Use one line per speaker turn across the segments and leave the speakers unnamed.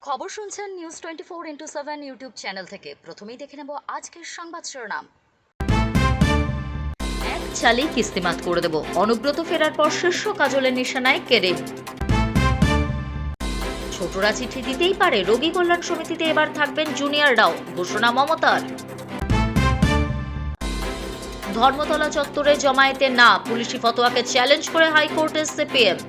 খবর শুনছেন news 24x7 YouTube channel থেকে। প্রথমেই দেখে নেব আজকের সংবাদ শিরোনাম। এক চালেই কিস্তিমাত করে দেব, অনুব্রত ফেরার পর শীর্ষ কাজলের নিশানায় কেরিম। ছোটরা চিঠি দিতেই পারে, রোগী কল্যাণ সমিতিতে এবার থাকবেন জুনিয়ররাও, ঘোষণা মমতার। ধর্মতলা চত্বরে জমায়েতে না, পুলিশি ফতোয়াকে চ্যালেঞ্জ করে হাইকোর্টে সিপিএম।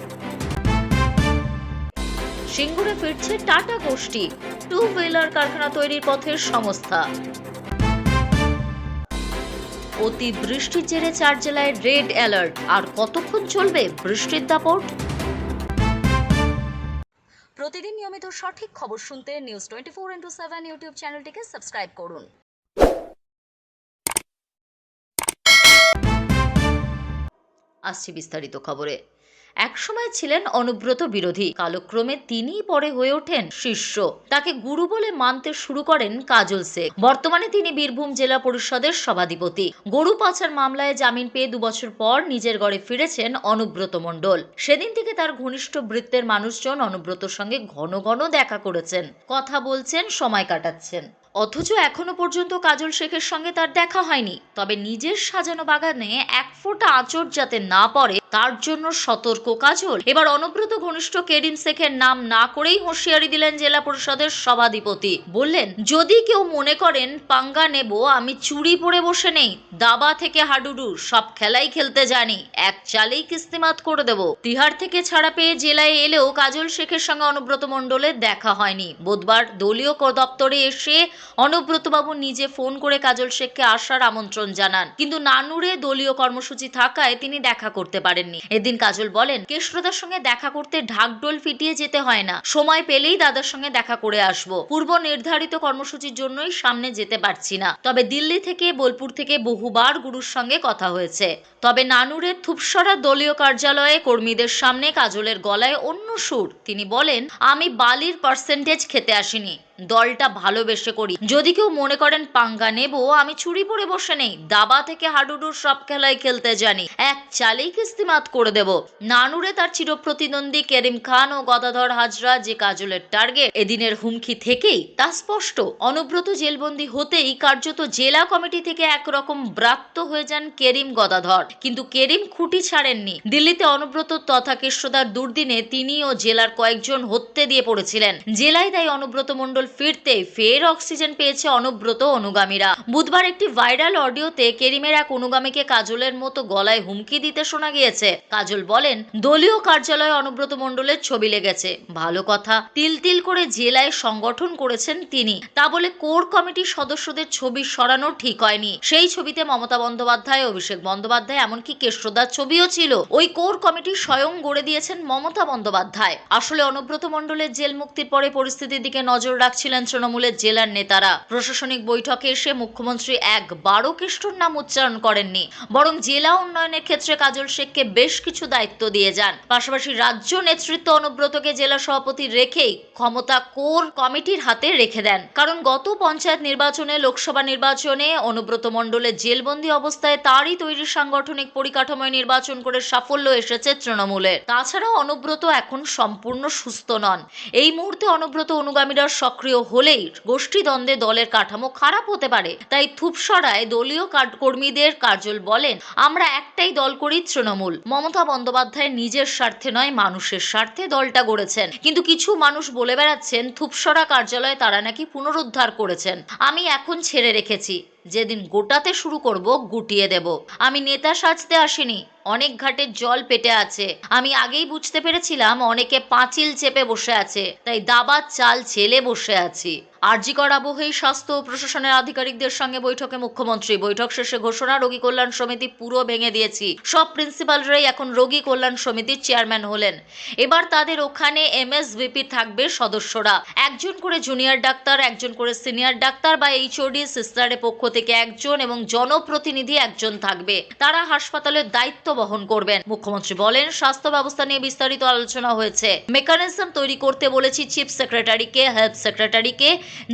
সিঙ্গুরে ফিরছে টাটা গোষ্ঠী, টু হুইলার কারখানা তৈরির পথের সংস্থা। অতি বৃষ্টির জেরে 4 জেলায় রেড অ্যালার্ট, আর কতক্ষণ চলবে বৃষ্টির দাপট? প্রতিদিন নিয়মিত সঠিক খবর শুনতে নিউজ 24x7 ইউটিউব চ্যানেলটিকে সাবস্ক্রাইব করুন। আসছি বিস্তারিত খবরে। একসময় ছিলেন অনুব্রত বিরোধী, কালক্রমে তিনিই পরে হয়ে ওঠেন শিষ্য। তাকে গুরু বলে মানতে শুরু করেন কাজল শেখ। বর্তমানে তিনি বীরভূম জেলা পরিষদের সভাধিপতি। গরু পাচার মামলায় জামিন পেয়ে 2 বছর পর নিজের গড়ে ফিরেছেন অনুব্রত মণ্ডল। সেদিন থেকে তার ঘনিষ্ঠ বৃত্তের মানুষজন অনুব্রতর সঙ্গে ঘন ঘন দেখা করেছেন, কথা বলছেন, সময় কাটাচ্ছেন। অথচ এখনো পর্যন্ত কাজল শেখের সঙ্গে তার দেখা হয়নি। তবে নিজের সাজানো বাগানে এক ফোঁটা আঁচড় যাতে না পড়ে তার জন্য সতর্ক কাজল। এবার অনুব্রত ঘনিষ্ঠ কেরিম শেখের নাম না করেই হুঁশিয়ারি দিলেন জেলা পরিষদের সভাধিপতি। বললেন, যদি কেউ মনে করেন পাঙ্গা নেব, আমি চুরি পরে বসে নেই। দাবা থেকে হাডুডু সব খেলাই খেলতে জানি, এক চালেই কিস্তিমাত করে দেব। তিহার থেকে ছাড়া পেয়ে জেলায় এলেও কাজল শেখের সঙ্গে অনুব্রত মণ্ডলের দেখা হয়নি। বুধবার দলীয় দপ্তরে এসে অনুব্রতবাবু নিজে ফোন করে কাজল শেখকে আসার আমন্ত্রণ জানান, কিন্তু নানুরে দলীয় কর্মসূচি থাকায় তিনি দেখা করতে পারেননি। এদিন কাজল বলেন, কেশরদার সঙ্গে দেখা করতে ঢাকঢোল ফিটিয়ে যেতে হয় না, সময় পেলেই দাদার সঙ্গে দেখা করে আসবো। পূর্ব নির্ধারিত কর্মসূচির জন্যই সামনে যেতে পারছি না। তবে দিল্লি থেকে, বোলপুর থেকে বহুবার গুরুর সঙ্গে কথা হয়েছে। তবে নানুরের থুপসরা দলীয় কার্যালয়ে কর্মীদের সামনে কাজলের গলায় অন্য সুর। তিনি বলেন, আমি বালির পার্সেন্টেজ খেতে আসিনি, দলটা ভালোবেসে করি। যদি কেউ মনে করেন পাঙ্গা নেব, আমি চুরি পরে বসে নেই। দাবা থেকে হাডুডুর সব খেলাই খেলতে জানি, এক চালেই কিস্তিমাত করে দেব। নানুরে তার চিরপ্রতিদ্বন্দ্বী কেরিম খান ও গদাধর হাজরা যে কাজলের টার্গেট, এদিনের হুমকি থেকেই তা স্পষ্ট। অনুব্রত জেলবন্দি হতেই কার্যত জেলা কমিটি থেকে একরকম ব্রাত্য হয়ে যান কেরিম গদাধর। কিন্তু কেরিম খুঁটি ছাড়েননি। দিল্লিতে অনুব্রত তথা কেশরদার দুর্দিনে তিনি ও জেলার কয়েকজন হত্যে দিয়ে পড়েছিলেন। জেলায় তাই অনুব্রত মণ্ডল ফিরতে ফের অক্সিজেন পেয়েছে অনুব্রত অনুগামীরা। বুধবার একটি ভাইরাল অডিওতে কেরিমের এক অনুগামীকে কাজলের মতো গলায় হুমকি দিতে শোনা গিয়েছে। কাজল বলেন, দলীয় কার্যালয়ে অনুব্রত মণ্ডলের ছবি লেগেছে, ভালো কথা। তিল তিল করে জেলায় সংগঠন করেছেন তিনি, তা বলে কোর কমিটির সদস্যদের ছবি সরানো ঠিক হয়নি। সেই ছবিতে মমতা বন্দ্যোপাধ্যায়, অভিষেক বন্দ্যোপাধ্যায়, এমনকি কেশরদার ছবিও ছিল। ওই কোর কমিটি স্বয়ং গড়ে দিয়েছেন মমতা বন্দ্যোপাধ্যায়। আসলে অনুব্রত মণ্ডলের জেল মুক্তির পরে পরিস্থিতির দিকে নজর রাখছিলেন তৃণমূলের জেলার নেতারা। প্রশাসনিক বৈঠকে এসে মুখ্যমন্ত্রী একবারও কেষ্টর নাম উচ্চারণ করেননি, বরং জেলা উন্নয়নের ক্ষেত্রে কাজল শেখকে বেশ কিছু দায়িত্ব দিয়ে যান। পাশাপাশি রাজ্য নেতৃত্ব অনুব্রতকে জেলা সভাপতি রেখেই ক্ষমতা কোর কমিটির হাতে রেখে দেন। কারণ গত পঞ্চায়েত নির্বাচনে, লোকসভা নির্বাচনে অনুব্রত মণ্ডলের জেলবন্দি অবস্থায় তারই তৈরি সাংগঠনিক পরিকাঠামোয় নির্বাচন করে সাফল্য এসেছে তৃণমূলের। তাছাড়া অনুব্রত এখন সম্পূর্ণ সুস্থ নন। এই মুহূর্তে অনুব্রত অনুগামীরা সক্রিয় হলেই গোষ্ঠী দ্বন্দ্বে দলের কাঠামো খারাপ হতে পারে। তাই থুপসরায় দলীয় কর্মীদের কাজল বলেন, আমরা একটাই দল করি, তৃণমূল। মমতা বন্দ্যোপাধ্যায় নিজের স্বার্থে নয়, মানুষের স্বার্থে দলটা গড়েছেন। কিন্তু কিছু মানুষ বলে বেড়াচ্ছেন থুপসরা কার্যালয় তারা নাকি পুনরুদ্ধার করেছেন। আমি এখন ছেড়ে রেখেছি, যেদিন গোটাতে শুরু করব গুটিয়ে দেব। আমি নেতা সাজতে আসিনি, অনেক ঘাটের জল পেটে আছে। আমি আগেই বুঝতে পেরেছিলাম অনেকে পাঁচিল চেপে বসে আছে, তাই দাবার চাল ছেলে বসে আছি। আরজিকর আবহেই স্বাস্থ্য ও প্রশাসনের আধিকারিকদের সঙ্গে বৈঠকে মুখ্যমন্ত্রী। বৈঠক শেষে ঘোষণা, রোগী কল্যাণ সমিতি পুরো ভেঙে দিয়েছি। সব প্রিন্সিপালরাই এখন রোগী কল্যাণ সমিতির চেয়ারম্যান হলেন। এবার তাদের ওখানে এমএসভিপি থাকবে সদস্যরা, একজন করে জুনিয়র ডাক্তার, একজন করে সিনিয়র ডাক্তার বা এইচওডি সিস্টারের পক্ষ থেকে একজন এবং জনপ্রতিনিধি একজন থাকবে। তারা হাসপাতালের দায়িত্ব বহন করবেন। মুখ্যমন্ত্রী বলেন, স্বাস্থ্য ব্যবস্থা নিয়ে বিস্তারিত আলোচনা হয়েছে। মেকানিজম তৈরি করতে বলেছি চিফ সেক্রেটারিকে, হেলথ সেক্রেটারিকে,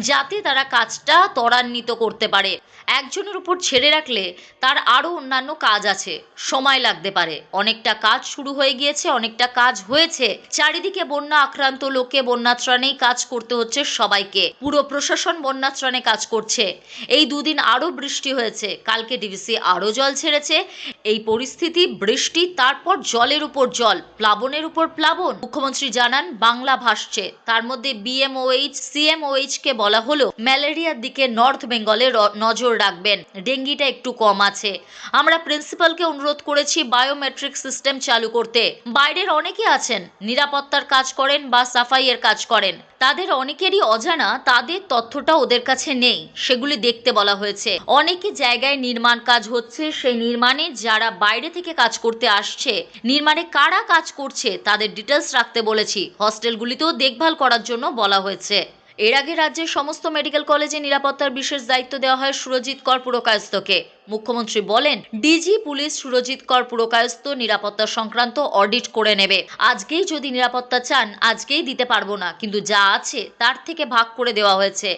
যাতে তারা কাজটা ত্বরান্বিত করতে পারে। একজনের উপর ছেড়ে রাখলে তার আরও অন্যান্য কাজ আছে, সময় লাগতে পারে। অনেকটা কাজ শুরু হয়ে গিয়েছে, অনেকটা কাজ হয়েছে। চারিদিকে বন্যা আক্রান্ত লোককে বন্যাত্রাণেই কাজ করতে হচ্ছে সবাইকে। পুরো প্রশাসন বন্যাত্রাণে কাজ করছে। এই দুদিন আরও বৃষ্টি হয়েছে, কালকে ডিভিসি আরও জল ছেড়েছে। এই পরিস্থিতি, বৃষ্টি, তারপর জলের উপর জল, প্লাবনের উপর প্লাবন। মুখ্যমন্ত্রী জানান বাংলা ভাসছে। তার মধ্যে বিএমওএইচ সিএমওএইচ কে বলা হলো ম্যালেরিয়ার দিকে নর্থ বেঙ্গলে নজর রাখবেন, ডেঙ্গিটা একটু কম আছে। আমরা প্রিন্সিপালকে অনুরোধ করেছি বায়োমেট্রিক সিস্টেম চালু করতে। বাইরের অনেকে আছেন, নিরাপত্তার কাজ করেন বা সাফাইয়ের কাজ করেন, তাদের অনেকেরই অজানা, তাদের তথ্যটা ওদের কাছে নেই, সেগুলি দেখতে বলা হয়েছে। অনেকে জায়গায় নির্মাণ কাজ হচ্ছে, সেই নির্মাণে যারা বাইরে থেকে কাজ করতে আসছে, নির্মাণে কারা কাজ করছে তাদের ডিটেলস রাখতে বলেছি। হস্টেলগুলিতেও দেখভাল করার জন্য বলা হয়েছে। এর আগে রাজ্যের সমস্ত মেডিকেল কলেজে নিরাপত্তার বিশেষ দায়িত্ব দেওয়া হয় সুরজিৎ কর পুরকায়স্থকে। মুখ্যমন্ত্রী বলেন ডিজি পুলিশ সুরজিৎ কর পুরকায়স্থ নিরাপত্তা সংক্রান্ত অডিট করে নেবে। আজকেই যদি নিরাপত্তা চান আজকেই দিতে পারবো না, কিন্তু যা আছে তার থেকে ভাগ করে দেওয়া হয়েছে।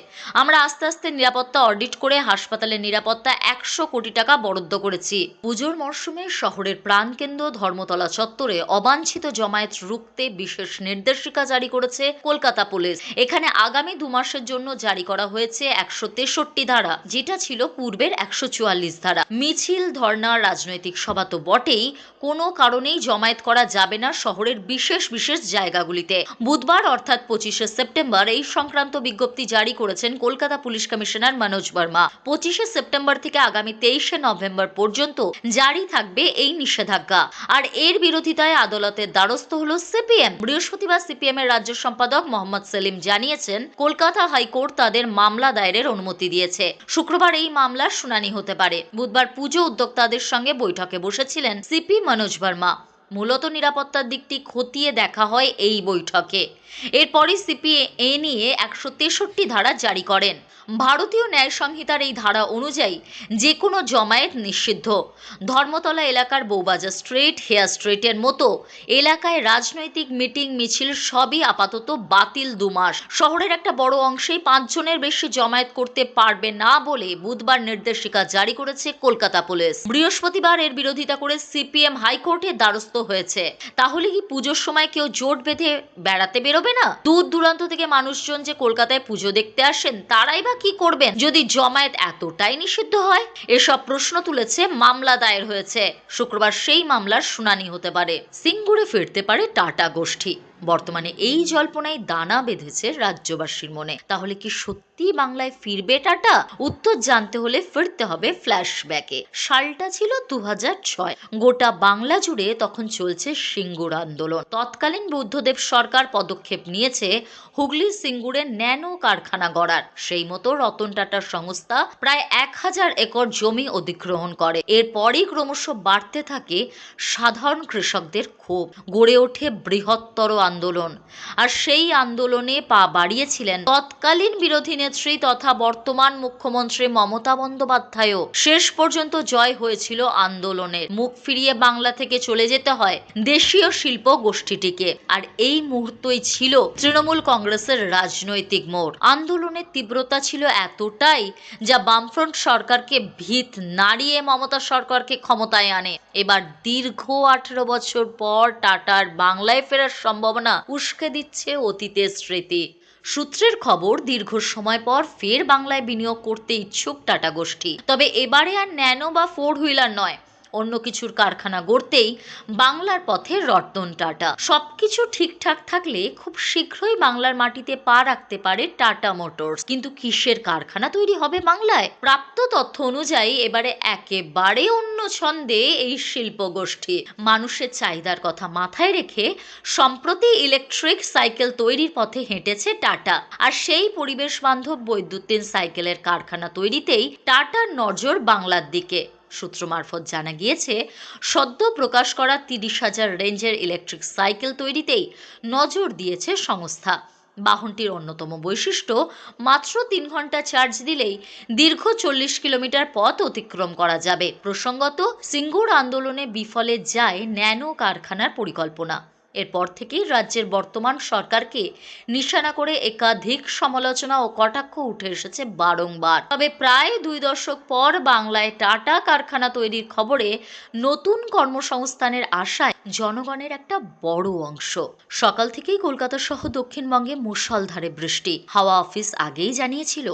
আমরা আস্তে আস্তে নিরাপত্তা অডিট করে হাসপাতালের নিরাপত্তা 100 কোটি টাকা বরাদ্দ করেছি। পুজোর মরশুমে শহরের প্রাণকেন্দ্র ধর্মতলা চত্বরে অবাঞ্ছিত জমায়েত রুখতে বিশেষ নির্দেশিকা জারি করেছে কলকাতা পুলিশ। এখানে আগামী 2 মাসের জন্য জারি করা হয়েছে 163 ধারা, যেটা ছিল পূর্বের 144 ধারা। মিছিল, ধর্ণা, রাজনৈতিক সভা তো বটেই, কোনো কারণেই জমায়েত করা যাবে না শহরের বিশেষ বিশেষ জায়গাগুলিতে। বুধবার অর্থাৎ 25শে সেপ্টেম্বর এই সংক্রান্ত বিজ্ঞপ্তি জারি করেছেন কলকাতা পুলিশ কমিশনার মনোজ বর্মা। 25শে সেপ্টেম্বর থেকে আগামী 23শে নভেম্বর পর্যন্ত জারি থাকবে এই নিষেধাজ্ঞা। আর এর বিরোধিতায় আদালতের দ্বারস্থ হলো সিপিএম। বৃহস্পতিবার সিপিএম এর রাজ্য সম্পাদক মোহাম্মদ সেলিম জানিয়েছেন কলকাতা হাইকোর্ট তাদের মামলা দায়েরের অনুমতি দিয়েছে। শুক্রবার এই মামলার শুনানি হতে পারে। বুধবার পুজো উদ্যোক্তাদের সঙ্গে বৈঠকে বসেছিলেন সিপি মনোজ বর্মা। মূলত নিরাপত্তার দিকটি খতিয়ে দেখা হয় এই বৈঠকে। এরপরই সিপি এ নিয়ে 163 ধারা জারি করেন। ভারতীয় ন্যায় সংহিতার এই ধারা অনুযায়ী যে কোনো জমায়েত নিষিদ্ধ। ধর্মতলা এলাকার বৌবাজার স্ট্রিট, হেয়ার স্ট্রিটের মতো এলাকায় রাজনৈতিক মিটিং, মিছিল সবই আপাতত বাতিল 2 মাস। শহরের একটা বড় অংশেই 5 জনের বেশি জমায়েত করতে পারবে না বলে বুধবার নির্দেশিকা জারি করেছে কলকাতা পুলিশ। বৃহস্পতিবার এর বিরোধিতা করে সিপিএম হাইকোর্টের দ্বারস্থ হয়েছে। তাহলে কি পুজোর সময় কেউ জোট বেঁধে বেড়াতে বেরোবে না? দূর দূরান্ত থেকে মানুষজন যে কলকাতায় পুজো দেখতে আসেন, তারাই বা কি করবেন যদি জমায়েত এতটাই নিষিদ্ধ হয়? এসব প্রশ্ন তুলেছে মামলা দায়ের হয়েছে। শুক্রবার সেই মামলার শুনানি হতে পারে। সিঙ্গুরে ফিরতে পারে টাটা গোষ্ঠী। বর্তমানে এই জল্পনায় দানা বেঁধেছে রাজ্যবাসীর মনে। তাহলে কি সত্যি বাংলায় ফিরবে টাটা? উত্তর জানতে হলে ফিরতে হবে ফ্ল্যাশব্যাকে। সালটা ছিল 2006। গোটা বাংলা জুড়ে তখন চলছে সিঙ্গুর আন্দোলন। তৎকালীন বুদ্ধদেব সরকার পদক্ষেপ নিয়েছে হুগলির সিঙ্গুরে ন্যানো কারখানা গড়ার। সেই মতো রতন টাটার সংস্থা প্রায় 1000 একর জমি অধিগ্রহণ করে। এরপরই ক্রমশ বাড়তে থাকে সাধারণ কৃষকদের ক্ষোভ, গড়ে ওঠে বৃহত্তর আন্দোলন। আর সেই আন্দোলনে পা বাড়িয়েছিলেন তৎকালীন বিরোধী নেত্রী তথা বর্তমান মুখ্যমন্ত্রী মমতা বন্দ্যোপাধ্যায়ও। শেষ পর্যন্ত জয় হয়েছিল আন্দোলনের। মুখ ফিরিয়ে বাংলা থেকে চলে যেতে হয় দেশীয় শিল্প গোষ্ঠীটিকে। আর এই মুহূর্তই ছিল তৃণমূল কংগ্রেসের রাজনৈতিক মোড়। আন্দোলনের তীব্রতা ছিল এতটাই যা বামফ্রন্ট সরকারকে ভিত নাড়িয়ে মমতা সরকারকে ক্ষমতায় আনে। এবার দীর্ঘ 18 বছর পর টাটার বাংলায় ফেরার সম্ভাবনা উস্কে দিচ্ছে অতীতের স্মৃতি। সূত্রের খবর, দীর্ঘ সময় পর ফের বাংলায় বিনিয়োগ করতে ইচ্ছুক টাটা গোষ্ঠী। তবে এবারে আর ন্যানো বা 4 হুইলার নয়, অন্য কিছুর কারখানা গড়তেই বাংলার পথে রতন টাটা। সবকিছু ঠিকঠাক থাকলে খুব শীঘ্রই বাংলার মাটিতে পা রাখতে পারে টাটা মোটরস। কিন্তু কিসের কারখানা তৈরি হবে বাংলায়? প্রাপ্ত তথ্য অনুযায়ী এবারে একেবারে অন্য ছন্দে এই শিল্প গোষ্ঠী। মানুষের চাহিদার কথা মাথায় রেখে সম্প্রতি ইলেকট্রিক সাইকেল তৈরির পথে হেঁটেছে টাটা। আর সেই পরিবেশ বান্ধব বৈদ্যুতিন সাইকেলের কারখানা তৈরিতেই টাটার নজর বাংলার দিকে। সূত্র মারফত জানা গিয়েছে সদ্য প্রকাশ করা 30,000 রেঞ্জের ইলেকট্রিক সাইকেল তৈরিতেই নজর দিয়েছে সংস্থা। বাহনটির অন্যতম বৈশিষ্ট্য, মাত্র 3 ঘন্টা চার্জ দিলেই দীর্ঘ 40 কিলোমিটার পথ অতিক্রম করা যাবে। প্রসঙ্গত, সিঙ্গুর আন্দোলনে বিফলে যায় ন্যানো কারখানার পরিকল্পনা। এরপর থেকেই রাজ্যের বর্তমান সরকারকে নিশানা করে একাধিক সমালোচনা ও কটাক্ষ উঠে এসেছে বারংবার। তবে প্রায় 2 দশক পর বাংলায় টাটা কারখানা তৈরির খবরে নতুন কর্মসংস্থানের আশায় জনগণের একটা বড় অংশ। সকাল থেকেই কলকাতা সহ দক্ষিণবঙ্গে মুষলধারে বৃষ্টি। হাওয়া অফিস আগেই জানিয়েছিল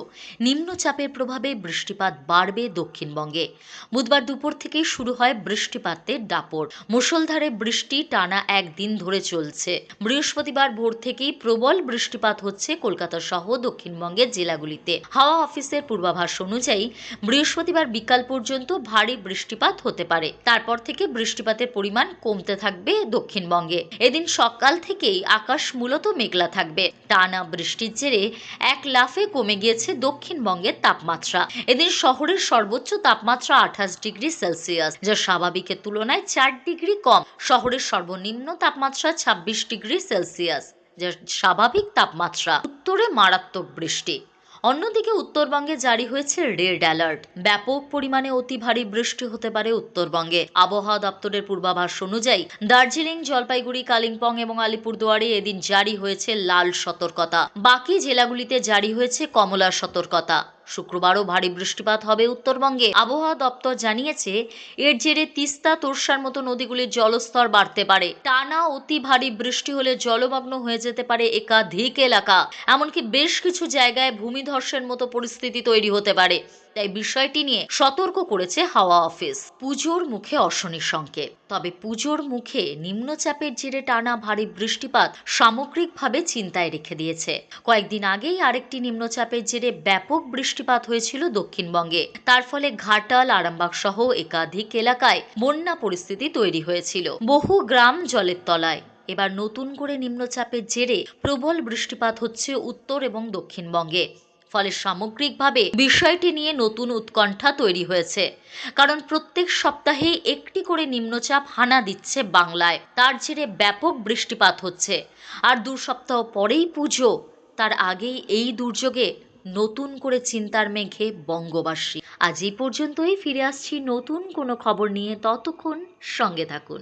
নিম্নচাপের প্রভাবে বৃষ্টিপাত বাড়বে দক্ষিণবঙ্গে। বুধবার দুপুর থেকেই শুরু হয় বৃষ্টিপাতের দাপট। মুষলধারে বৃষ্টি টানা একদিন ধরে চলছে। বৃহস্পতিবার ভোর থেকেই প্রবল বৃষ্টিপাত হচ্ছে কলকাতা সহ দক্ষিণবঙ্গের জেলাগুলিতে। হাওয়া অফিসের পূর্বাভাস অনুযায়ী বৃহস্পতিবার বিকাল পর্যন্ত ভারী বৃষ্টিপাত হতে পারে। তারপর থেকে বৃষ্টিপাতের পরিমাণ কমতে থাকবে দক্ষিণবঙ্গে। এদিন সকাল থেকেই আকাশ মূলত মেঘলা থাকবে। টানা বৃষ্টির জেরে এক লাফে কমে গিয়েছে দক্ষিণবঙ্গের তাপমাত্রা। এদিন শহরের সর্বোচ্চ তাপমাত্রা 28 ডিগ্রি সেলসিয়াস, যা স্বাভাবিকের তুলনায় 4 ডিগ্রি কম। শহরের সর্বনিম্ন তাপমাত্রা 26 ডিগ্রি সেলসিয়াস, যা স্বাভাবিক তাপমাত্রা। উত্তরে মারাত্মক বৃষ্টি। অন্যদিকে উত্তরবঙ্গে জারি হয়েছে রেড অ্যালার্ট। ব্যাপক পরিমাণে অতি ভারী বৃষ্টি হতে পারে উত্তরবঙ্গে। আবহাওয়া দপ্তরের পূর্বাভাস অনুযায়ী দার্জিলিং, জলপাইগুড়ি, কালিম্পং এবং আলিপুরদুয়ারে এদিন জারি হয়েছে লাল সতর্কতা। বাকি জেলাগুলিতে জারি হয়েছে কমলা সতর্কতা। শুক্রবারও ভারী বৃষ্টিপাত হবে উত্তরবঙ্গে। আবহাওয়া দপ্তর জানিয়েছে, এর জেরে তিস্তা, তোর্সার মতো নদীগুলির জলস্তর বাড়তে পারে। টানা অতি ভারী বৃষ্টি হলে জলমগ্ন হয়ে যেতে পারে একাধিক এলাকা। এমনকি বেশ কিছু জায়গায় ভূমিধসের মতো পরিস্থিতি তৈরি হতে পারে। তাই বিষয়টি নিয়ে সতর্ক করেছে হাওয়া অফিস। পুজোর মুখে অশনির সংকেত। তবে পুজোর মুখে নিম্নচাপের জেরে টানা ভারী বৃষ্টিপাত সামগ্রিকভাবে চিন্তায় রেখে দিয়েছে। কয়েকদিন আগেই আরেকটি নিম্নচাপের জেরে ব্যাপক বৃষ্টিপাত হয়েছিল দক্ষিণবঙ্গে। তার ফলে ঘাটাল, আরামবাগ সহ একাধিক এলাকায় বন্যা পরিস্থিতি তৈরি হয়েছিল। বহু গ্রাম জলের তলায়। এবার নতুন করে নিম্নচাপের জেরে প্রবল বৃষ্টিপাত হচ্ছে উত্তর এবং দক্ষিণবঙ্গে। ফলে সামগ্রিকভাবে বিষয়টি নিয়ে নতুন উৎকণ্ঠা তৈরি হয়েছে। কারণ প্রত্যেক সপ্তাহে একটি করে নিম্নচাপ হানা দিচ্ছে বাংলায়। তার জেরে ব্যাপক বৃষ্টিপাত হচ্ছে। আর 2 সপ্তাহ পরেই পুজো। তার আগেই এই দুর্যোগে নতুন করে চিন্তার মেঘে বঙ্গবাসী। আজ এই পর্যন্তই। ফিরে আসছি নতুন কোনো খবর নিয়ে। ততক্ষণ সঙ্গে থাকুন।